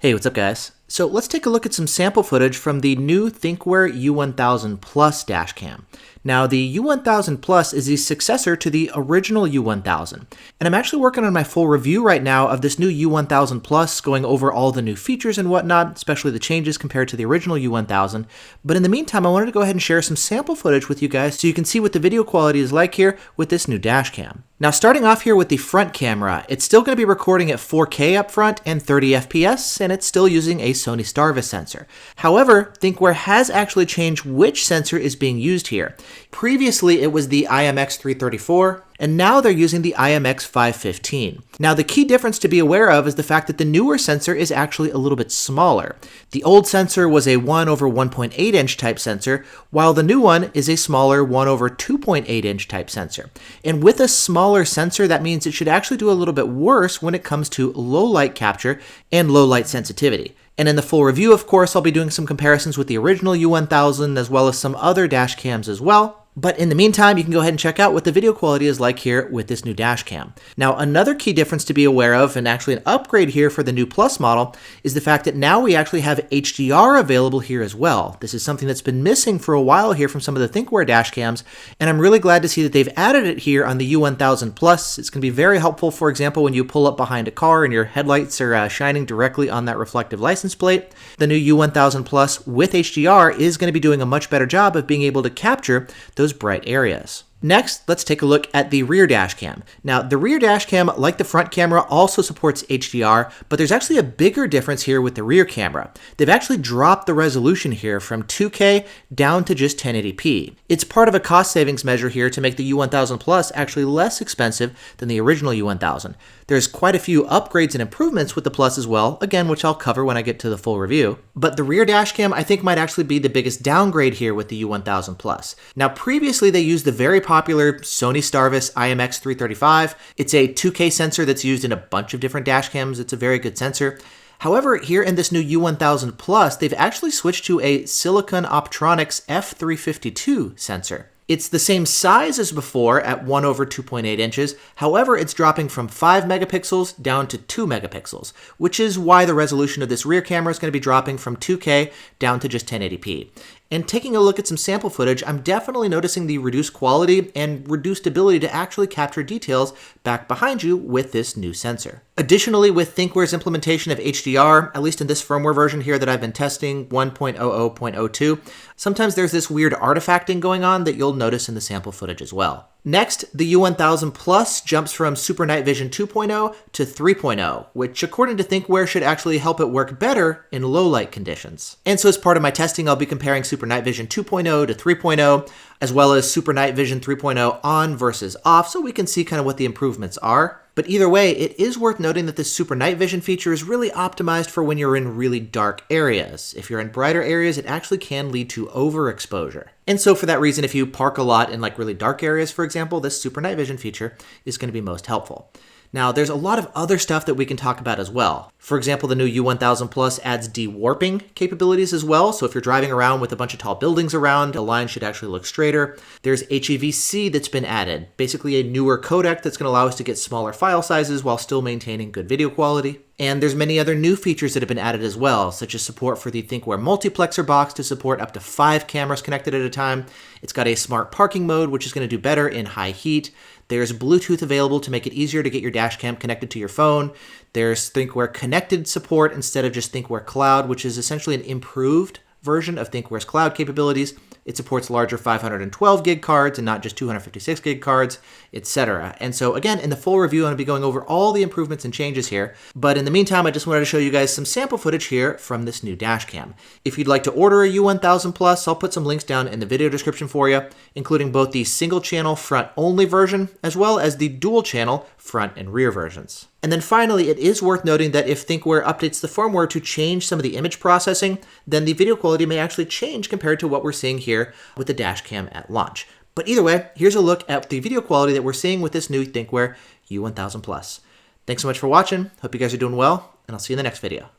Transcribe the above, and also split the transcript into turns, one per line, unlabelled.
Hey, what's up guys? So let's take a look at some sample footage from the new Thinkware U1000 Plus dashcam. Now the U1000 Plus is the successor to the original U1000, and I'm actually working on my full review right now of this new U1000 Plus, going over all the new features and whatnot, especially the changes compared to the original U1000. But in the meantime, I wanted to go ahead and share some sample footage with you guys so you can see what the video quality is like here with this new dashcam. Now starting off here with the front camera, it's still going to be recording at 4K up front and 30 FPS, and it's still using a Sony Starvis sensor. However, Thinkware has actually changed which sensor is being used here. Previously it was the IMX334, and now they're using the IMX515. Now the key difference to be aware of is the fact that the newer sensor is actually a little bit smaller. The old sensor was a 1/1.8 inch type sensor, while the new one is a smaller 1/2.8 inch type sensor. And with a smaller sensor, that means it should actually do a little bit worse when it comes to low light capture and low light sensitivity. And in the full review, of course, I'll be doing some comparisons with the original U1000 as well as some other dash cams as well. But in the meantime, you can go ahead and check out what the video quality is like here with this new dash cam. Now, another key difference to be aware of, and actually an upgrade here for the new Plus model, is the fact that now we actually have HDR available here as well. This is something that's been missing for a while here from some of the Thinkware dash cams, and I'm really glad to see that they've added it here on the U1000 Plus. It's going to be very helpful, for example, when you pull up behind a car and your headlights are shining directly on that reflective license plate. The new U1000 Plus with HDR is going to be doing a much better job of being able to capture those bright areas. Next, let's take a look at the rear dash cam. Now, the rear dash cam, like the front camera, also supports HDR, but there's actually a bigger difference here with the rear camera. They've actually dropped the resolution here from 2K down to just 1080p. It's part of a cost savings measure here to make the U1000 Plus actually less expensive than the original U1000. There's quite a few upgrades and improvements with the Plus as well, again, which I'll cover when I get to the full review. But the rear dash cam, I think, might actually be the biggest downgrade here with the U1000 Plus. Now, previously they used the very popular Sony Starvis IMX335. It's a 2K sensor that's used in a bunch of different dash cams. It's a very good sensor. However, here in this new U1000 Plus, they've actually switched to a Silicon Optronics F352 sensor. It's the same size as before at 1/2.8 inches. However, it's dropping from 5 megapixels down to 2 megapixels, which is why the resolution of this rear camera is going to be dropping from 2K down to just 1080p. And taking a look at some sample footage, I'm definitely noticing the reduced quality and reduced ability to actually capture details back behind you with this new sensor. Additionally, with Thinkware's implementation of HDR, at least in this firmware version here that I've been testing, 1.00.02, sometimes there's this weird artifacting going on that you'll notice in the sample footage as well. Next, the U1000 Plus jumps from Super Night Vision 2.0 to 3.0, which according to Thinkware should actually help it work better in low light conditions. And so as part of my testing, I'll be comparing Super Night Vision 2.0 to 3.0, as well as Super Night Vision 3.0 on versus off, so we can see kind of what the improvements are. But either way, it is worth noting that this Super Night Vision feature is really optimized for when you're in really dark areas. If you're in brighter areas, it actually can lead to overexposure. And so for that reason, if you park a lot in like really dark areas, for example, this Super Night Vision feature is going to be most helpful. Now, there's a lot of other stuff that we can talk about as well. For example, the new U1000 Plus adds de-warping capabilities as well, so if you're driving around with a bunch of tall buildings around, the line should actually look straighter. There's HEVC that's been added, basically a newer codec that's going to allow us to get smaller file sizes while still maintaining good video quality. And there's many other new features that have been added as well, such as support for the Thinkware multiplexer box to support up to 5 cameras connected at a time. It's got a smart parking mode, which is going to do better in high heat. There's Bluetooth available to make it easier to get your dashcam connected to your phone. There's Thinkware Connected support instead of just Thinkware Cloud, which is essentially an improved version of Thinkware's cloud capabilities. It supports larger 512 gig cards and not just 256 gig cards, etc. And so again, in the full review, I'm going to be going over all the improvements and changes here. But in the meantime, I just wanted to show you guys some sample footage here from this new dashcam. If you'd like to order a U1000 Plus, I'll put some links down in the video description for you, including both the single channel front only version, as well as the dual channel front and rear versions. And then finally, it is worth noting that if Thinkware updates the firmware to change some of the image processing, then the video quality may actually change compared to what we're seeing here with the dashcam at launch. But either way, here's a look at the video quality that we're seeing with this new Thinkware U1000 Plus. Thanks so much for watching. Hope you guys are doing well, and I'll see you in the next video.